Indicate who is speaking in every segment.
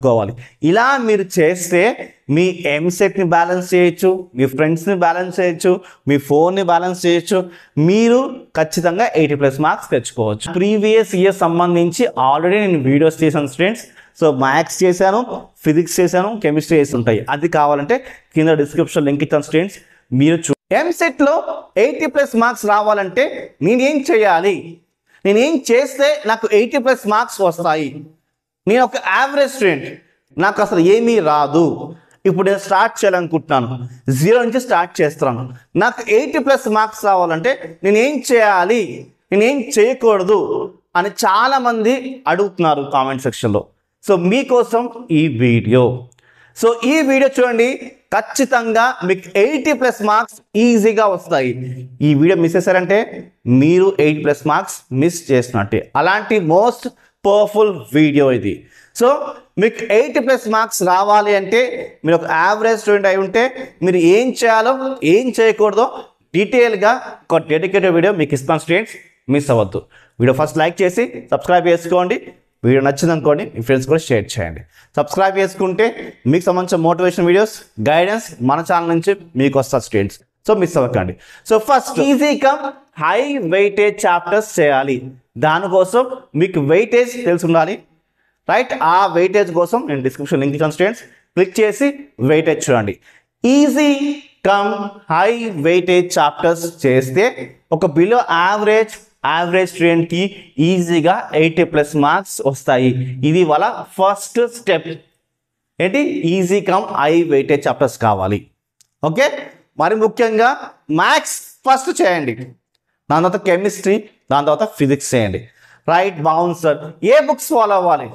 Speaker 1: కోవాలి. ఇలా మీరు చేస్తే మీ ఎంసెట్ని బ్యాలెన్స్ చేయొచ్చు, మీ ఫ్రెండ్స్ని బ్యాలెన్స్ చేయొచ్చు, మీ ఫోన్ని బ్యాలెన్స్ చేయొచ్చు. మీరు ఖచ్చితంగా 80+ మార్క్స్ తెచ్చుకోవచ్చు. ప్రీవియస్ ఇయర్ సంబంధించి ఆల్రెడీ నేను వీడియోస్ చేశాను స్టూడెంట్స్. సో మ్యాథ్స్ చేశాను, ఫిజిక్స్ చేశాను, కెమిస్ట్రీ చేసి ఉంటాయి. అది కావాలంటే కింద డిస్క్రిప్షన్ లింక్ ఇచ్చాను స్టూడెంట్స్, మీరు ఎంసెట్లో 80+ మార్క్స్ రావాలంటే నేనేం చేయాలి, నేనేం చేస్తే నాకు 80+ మార్క్స్ వస్తాయి? నేను ఒక యావరేజ్ స్టూడెంట్, నాకు అసలు ఏమీ రాదు, ఇప్పుడు నేను స్టార్ట్ చేయాలనుకుంటున్నాను, 0 నుంచి స్టార్ట్ చేస్తున్నాను, నాకు 80+ మార్క్స్ రావాలంటే నేనేం చేయాలి, నేనేం చేయకూడదు అని చాలామంది అడుగుతున్నారు కామెంట్ సెక్షన్లో. సో మీకోసం ఈ వీడియో. సో ఈ వీడియో చూడండి, ఖచ్చితంగా మీకు 80+ మార్క్స్ ఈజీగా వస్తాయి. ఈ వీడియో మిస్ చేశారంటే మీరు 80+ మార్క్స్ మిస్ చేసినట్టే. అలాంటి మోస్ట్ పవర్ఫుల్ వీడియో ఇది. సో మీకు 80+ మార్క్స్ రావాలి అంటే మీరు ఒక యావరేజ్ స్టూడెంట్ అయి ఉంటే మీరు ఏం చేయాలో ఏం చేయకూడదో డీటెయిల్గా ఒక డెడికేటెడ్ వీడియో మీకు ఇస్తాను స్టూడెంట్స్, మిస్ అవ్వద్దు. వీడియో ఫస్ట్ లైక్ చేసి సబ్స్క్రైబ్ చేసుకోండి. వీడియో నచ్చింది అనుకోండి, మీ ఫ్రెండ్స్ కూడా షేర్ చేయండి. సబ్స్క్రైబ్ చేసుకుంటే మీకు సంబంధించిన మోటివేషన్ వీడియోస్, గైడెన్స్ మన ఛానల్ నుంచి మీకు వస్తారు స్టూడెంట్స్. సో మిస్ అవ్వకండి. So first easy cum high weightage chapters చేయాలి. దానికోసం మీకు వెయిటేజ్ తెలిసి ఉండాలి, రైట్? ఆ వెయిటేజ్ కోసం నేను డిస్క్రిప్షన్ లింక్ ఇచ్చాను స్టూడెంట్స్, క్లిక్ చేసి వెయిటేజ్ చూడండి. Easy cum high weightage chapters చేస్తే ఒక బిలో యావరేజ్ స్టూడెంట్కి ఈజీగా 80+ మార్క్స్ వస్తాయి. ఇది వాళ్ళ ఫస్ట్ స్టెప్. ఏంటి? Easy cum high weightage chapters కావాలి. ఓకే, మరి ముఖ్యంగా మ్యాథ్స్ ఫస్ట్ చేయండి, దాని తర్వాత కెమిస్ట్రీ, దాని తర్వాత ఫిజిక్స్ చేయండి. రైట్, బాగుంది సార్. ఏ బుక్స్ ఫాలో అవ్వాలి?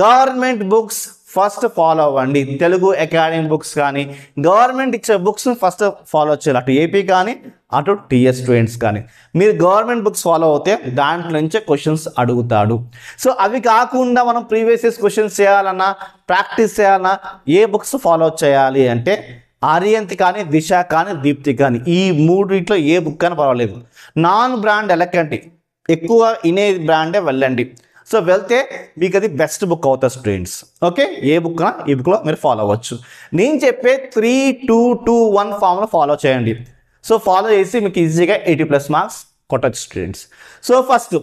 Speaker 1: గవర్నమెంట్ బుక్స్ ఫస్ట్ ఫాలో అవ్వండి. తెలుగు అకాడమీ బుక్స్ కానీ గవర్నమెంట్ ఇచ్చే బుక్స్ ఫస్ట్ ఫాలో చేయాలి. అటు ఏపీ కానీ అటు టీఎస్ స్టూడెంట్స్ కానీ. మీరు గవర్నమెంట్ బుక్స్ ఫాలో అవుతే దాంట్లో నుంచే క్వశ్చన్స్ అడుగుతాడు. సో అవి కాకుండా మనం ప్రీవియస్ ఇయర్స్ క్వశ్చన్స్ చేయాలన్నా, ప్రాక్టీస్ చేయాలన్నా ఏ బుక్స్ ఫాలో చేయాలి అంటే ఆర్యంత్ కానీ, దిశ కానీ, దీప్తి కానీ, ఈ మూడింట్లో ఏ బుక్ కానీ పర్వాలేదు. నాన్ బ్రాండ్ వెళ్ళకండి, ఎక్కువ ఇనే బ్రాండే వెళ్ళండి. సో వెళ్తే మీకు అది బెస్ట్ బుక్ అవుతుంది స్టూడెంట్స్. ఓకే, ఏ బుక్ ఈ బుక్లో మీరు ఫాలో అవ్వచ్చు. నేను చెప్పే 3-2-2-1 ఫార్ములా ఫాలో చేయండి. సో ఫాలో చేసి మీకు ఈజీగా 80+ మార్క్స్ కొట్టచ్చు students. So first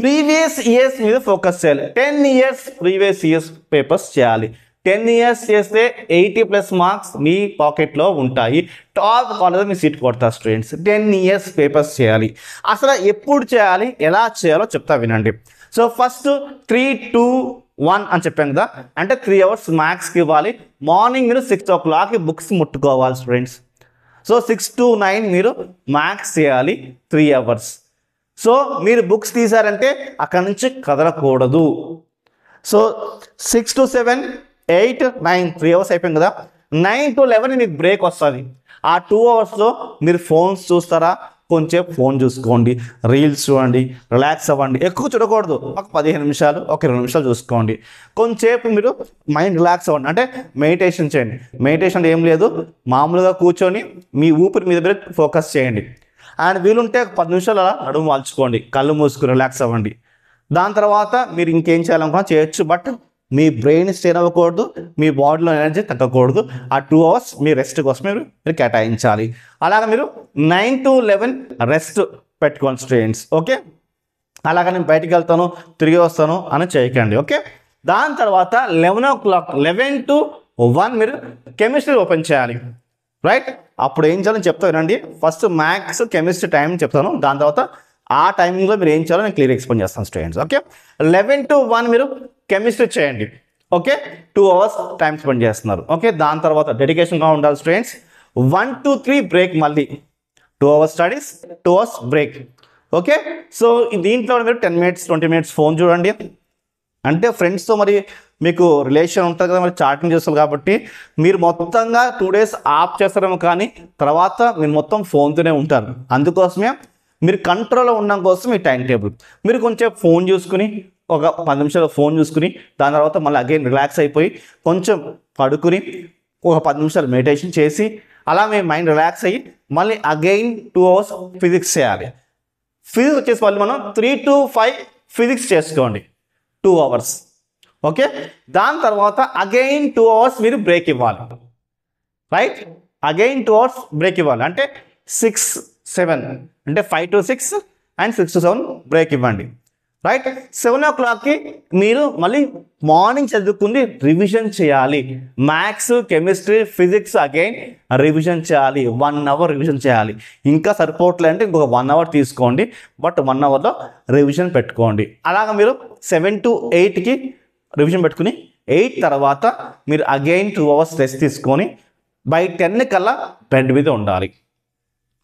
Speaker 1: previous years మీద ఫోకస్ చేయాలి. 10 ఇయర్స్ ప్రీవియస్ ఇయర్స్ పేపర్స్ చేయాలి. 10 ఇయర్స్ చేస్తే 80+ మార్క్స్ మీ పాకెట్లో ఉంటాయి. టాప్ కాలేజ్ మీ సీట్ కొడతారు స్టూడెంట్స్. 10 ఇయర్స్ పేపర్స్ చేయాలి. అసలు ఎప్పుడు చేయాలి, ఎలా చేయాలో చెప్తా వినండి. సో ఫస్ట్ 3-2-1 అని చెప్పాను కదా, అంటే 3 అవర్స్ మ్యాథ్స్కి ఇవ్వాలి. మార్నింగ్ మీరు 6 o'clock బుక్స్ ముట్టుకోవాలి స్టూడెంట్స్. సో 6 to 9 మీరు మ్యాథ్స్ చేయాలి 3 hours. సో మీరు బుక్స్ తీసారంటే అక్కడి నుంచి కదలకూడదు. సో 6 to 7, 8, 9 3 hours అయిపోయింది కదా. 9 to 11 మీకు బ్రేక్ వస్తుంది. ఆ 2 hours మీరు ఫోన్స్ చూస్తారా? కొంచెం ఫోన్ చూసుకోండి, రీల్స్ చూడండి, రిలాక్స్ అవ్వండి. ఎక్కువ చూడకూడదు, ఒక 15 నిమిషాలు, ఒక 20 నిమిషాలు చూసుకోండి. కొంచెంసేపు మీరు మైండ్ రిలాక్స్ అవ్వండి, అంటే మెడిటేషన్ చేయండి. మెడిటేషన్ ఏం లేదు, మామూలుగా కూర్చొని మీ ఊపిరి మీద ఫోకస్ చేయండి. అండ్ వీలుంటే 10 నిమిషాలు అలా నడుము వాల్చుకోండి, కళ్ళు మూసుకుని రిలాక్స్ అవ్వండి. దాని తర్వాత మీరు ఇంకేం చేయాలనుకున్నా చేయొచ్చు, బట్ మీ బ్రెయిన్ స్ట్రెయిన్ అవ్వకూడదు, మీ బాడీలో ఎనర్జీ తగ్గకూడదు. ఆ 2 hours మీ రెస్ట్ కోసం మీరు కేటాయించాలి. అలాగే మీరు 9 to 11 రెస్ట్ పెట్టుకోండి స్టూడెంట్స్. ఓకే, అలాగే నేను బయటికి వెళ్తాను తిరిగి వస్తాను అని చేయకండి. ఓకే, దాని తర్వాత 11 o'clock 11 to 1 మీరు కెమిస్ట్రీ ఓపెన్ చేయాలి. రైట్, అప్పుడు ఏం చేయాలని చెప్తా వినండి. ఫస్ట్ మ్యాథ్స్ కెమిస్ట్రీ టైం చెప్తాను, దాని తర్వాత ఆ టైమింగ్లో మీరు ఏం చేయాలో నేను క్లియర్ ఎక్స్ప్లెయిన్ చేస్తాను స్టూడెంట్స్. ఓకే, 11 to 1 మీరు కెమిస్ట్రీ చేయండి. ఓకే, 2 hours టైం స్పెండ్ చేస్తున్నారు. ఓకే, దాని తర్వాత డెడికేషన్గా ఉండాలి స్టూడెంట్స్. 1 to 3 బ్రేక్, మళ్ళీ 2 hours studies, 2 hours break. Okay, so దీంట్లో మీరు 10 minutes 20 minutes ఫోన్ చూడండి. అంటే ఫ్రెండ్స్తో మరి మీకు రిలేషన్ ఉంటుంది కదా, మరి చాటింగ్ చేస్తారు కాబట్టి మీరు మొత్తంగా 2 days ఆఫ్ చేస్తారేమో, కానీ తర్వాత మీరు మొత్తం ఫోన్తోనే ఉంటారు. అందుకోసమే మీరు కంట్రోల్లో ఉండడం కోసం ఈ టైం టేబుల్. మీరు కొంచెం ఫోన్ చూసుకుని ఒక 10 నిమిషాలు ఫోన్ చూసుకుని దాని తర్వాత మళ్ళీ అగైన్ రిలాక్స్ అయిపోయి కొంచెం పడుకుని ఒక 10 నిమిషాలు మెడిటేషన్ చేసి అలా మీ మైండ్ రిలాక్స్ అయ్యి మళ్ళీ అగైన్ 2 hours ఫిజిక్స్ చేయాలి. ఫిజిక్స్ వచ్చేసి మళ్ళీ మనం 3 to 5 ఫిజిక్స్ చేసుకోండి 2 hours. ఓకే, దాని తర్వాత అగైన్ 2 hours మీరు బ్రేక్ ఇవ్వాలి. రైట్, అగైన్ 2 hours బ్రేక్ ఇవ్వాలి. అంటే 6-7 అంటే 5 to 6 అండ్ 6 to 7 బ్రేక్ ఇవ్వండి. రైట్, 7 o'clockకి మీరు మళ్ళీ మార్నింగ్ చదువుకుంది రివిజన్ చేయాలి. Maths, chemistry, physics again revision చేయాలి. 1 hour రివిజన్ చేయాలి. ఇంకా సరిపోవట్లే అంటే ఇంకొక 1 hour తీసుకోండి, బట్ 1 hourలో రివిజన్ పెట్టుకోండి. అలాగ మీరు 7 to 8కి రివిజన్ పెట్టుకుని 8 తర్వాత మీరు అగైన్ 2 hours రెస్ట్ తీసుకొని బై 10 కల్లా బెడ్ మీద ఉండాలి.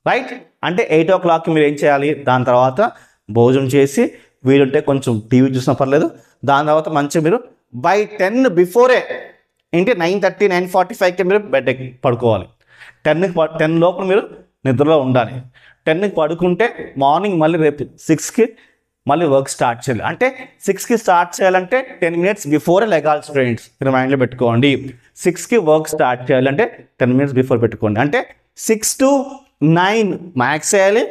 Speaker 1: రైట్, అంటే 8 o'clockకి మీరు ఏం చేయాలి, దాని తర్వాత భోజనం చేసి వీలుంటే కొంచెం టీవీ చూసినా పర్లేదు. దాని తర్వాత మంచిగా మీరు బై 10 బిఫోరే ఏంటి 9:30, 9:45కి మీరు బెడ్ పడుకోవాలి. 10 లోపల మీరు నిద్రలో ఉండాలి. 10కి పడుకుంటే మార్నింగ్ మళ్ళీ రేపు 6కి మళ్ళీ వర్క్ స్టార్ట్ చేయాలి. అంటే 6కి స్టార్ట్ చేయాలంటే 10 minutes బిఫోరే లెగాలి స్టూడెంట్స్, మీరు మైండ్లో పెట్టుకోండి. 6కి వర్క్ స్టార్ట్ చేయాలంటే 10 minutes బిఫోర్ పెట్టుకోండి. అంటే 6 to 9 మ్యాథ్స్ చేయాలి,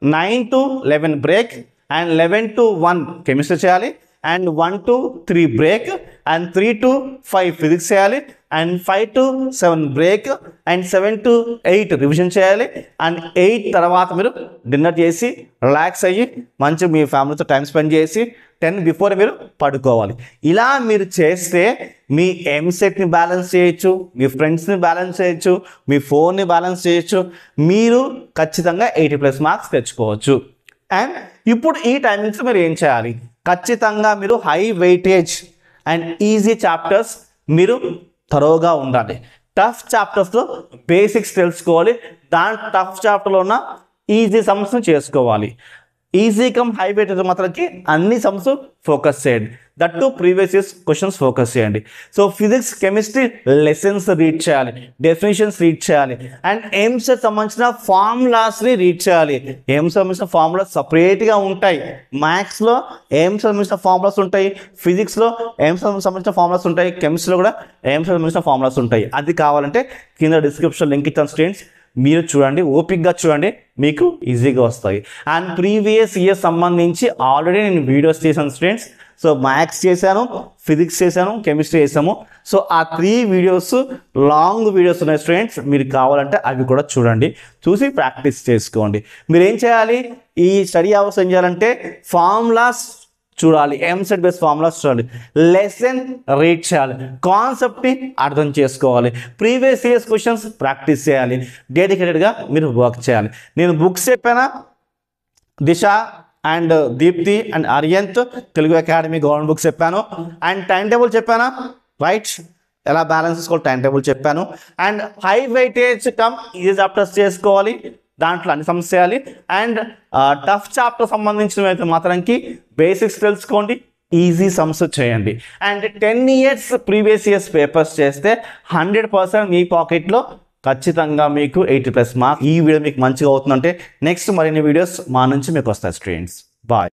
Speaker 1: 9 to 11 break, and 11 to 1 chemistry చేయాలి, and 1 to 3 break, and 3 to 5 physics చేయాలి, and 5 to 7 break, and 7 to 8 revision చేయాలి, అండ్ 8 తర్వాత మీరు డిన్నర్ చేసి రిలాక్స్ అయ్యి మంచిగా మీ ఫ్యామిలీతో టైం స్పెండ్ చేసి 10 బిఫోర్ మీరు పడుకోవాలి. ఇలా మీరు చేస్తే మీ ఎంసెట్ని బ్యాలెన్స్ చేయొచ్చు, మీ ఫ్రెండ్స్ని బ్యాలెన్స్ చేయొచ్చు, మీ ఫోన్ని బ్యాలెన్స్ చేయొచ్చు, మీరు ఖచ్చితంగా 80+ మార్క్స్ తెచ్చుకోవచ్చు. అండ్ ఇప్పుడు ఈ టైమింగ్స్ మీరు ఏం చేయాలి, ఖచ్చితంగా మీరు high weightage and easy chapters మీరు థరోగా ఉండాలి. టఫ్ చాప్టర్స్లో బేసిక్స్ తెలుసుకోవాలి, టఫ్ చాప్టర్లో ఉన్న ఈజీ సమ్స్ను చేసుకోవాలి. ఈజీ కమ్ హై వెయిటేజ్ మాత్రంకి అన్ని సమ్స్ ఫోకస్ చేయండి, that to previous years questions focus చేయండి. So physics, chemistry lessons read చేయాలి, డెఫినేషన్స్ రీడ్ చేయాలి, అండ్ ఎంసెట్ సంబంధించిన ఫార్ములాస్ని రీడ్ చేయాలి. ఎంసెట్ సంబంధించిన ఫార్ములాస్ సపరేట్గా ఉంటాయి. మ్యాథ్స్లో ఎంసెట్ సంబంధించిన ఫార్ములాస్ ఉంటాయి, ఫిజిక్స్లో ఎంసెట్ సంబంధించిన ఫార్ములాస్ ఉంటాయి, కెమిస్ట్రీలో కూడా ఎంసెట్ సంబంధించిన ఫార్ములాస్ ఉంటాయి. అది కావాలంటే కింద డిస్క్రిప్షన్ లింక్ ఇచ్చాను స్టూడెంట్స్, మీరు చూడండి, ఓపిక్గా చూడండి, మీకు ఈజీగా వస్తాయి. అండ్ ప్రీవియస్ ఇయర్ సంబంధించి ఆల్రెడీ నేను వీడియోస్ చేశాను స్టూడెంట్స్. సో మ్యాథ్స్ చేశాను, ఫిజిక్స్ చేశాను, కెమిస్ట్రీ చేసాము. సో ఆ 3 వీడియోస్ లాంగ్ వీడియోస్ ఉన్నాయి స్టూడెంట్స్, మీరు కావాలంటే అవి కూడా చూడండి, చూసి ప్రాక్టీస్ చేసుకోండి. మీరు ఏం చేయాలి, ఈ స్టడీ అవర్స్ ఏం చేయాలంటే ఫార్ములాస్ చూడాలి, ఎంసెట్ బేస్ ఫార్ములాస్ చూడాలి, లెసన్ రీడ్ చేయాలి, కాన్సెప్ట్ని అర్థం చేసుకోవాలి, ప్రీవియస్ ఇయర్స్ క్వశ్చన్స్ ప్రాక్టీస్ చేయాలి, డెడికేటెడ్గా మీరు వర్క్ చేయాలి. నేను బుక్స్ చెప్పానా, Disha and Deepthi and Arihant Telugu academy government books చెప్పాను, అండ్ టైం టేబుల్ చెప్పానా, రైట్, ఎలా బ్యాలెన్స్ చేసుకోవాలి టైం టేబుల్ చెప్పాను. And high weightage cum easy chapters చేసుకోవాలి, దాంట్లో అన్ని సమ్స్ చేయాలి. అండ్ టఫ్ చాప్టర్ సంబంధించినవి అయితే మాత్రానికి బేసిక్స్ తెలుసుకోండి, ఈజీ సమ్స్ చేయండి. And 10 years previous years papers చేస్తే 100% మీ పాకెట్లో ఖచ్చితంగా మీకు 80+ మార్క్స్. ఈ వీడియో మీకు మంచిగా అవుతుందంటే నెక్స్ట్ మరిన్ని వీడియోస్ మా నుంచి మీకు వస్తాయి స్టూడెంట్స్. బాయ్.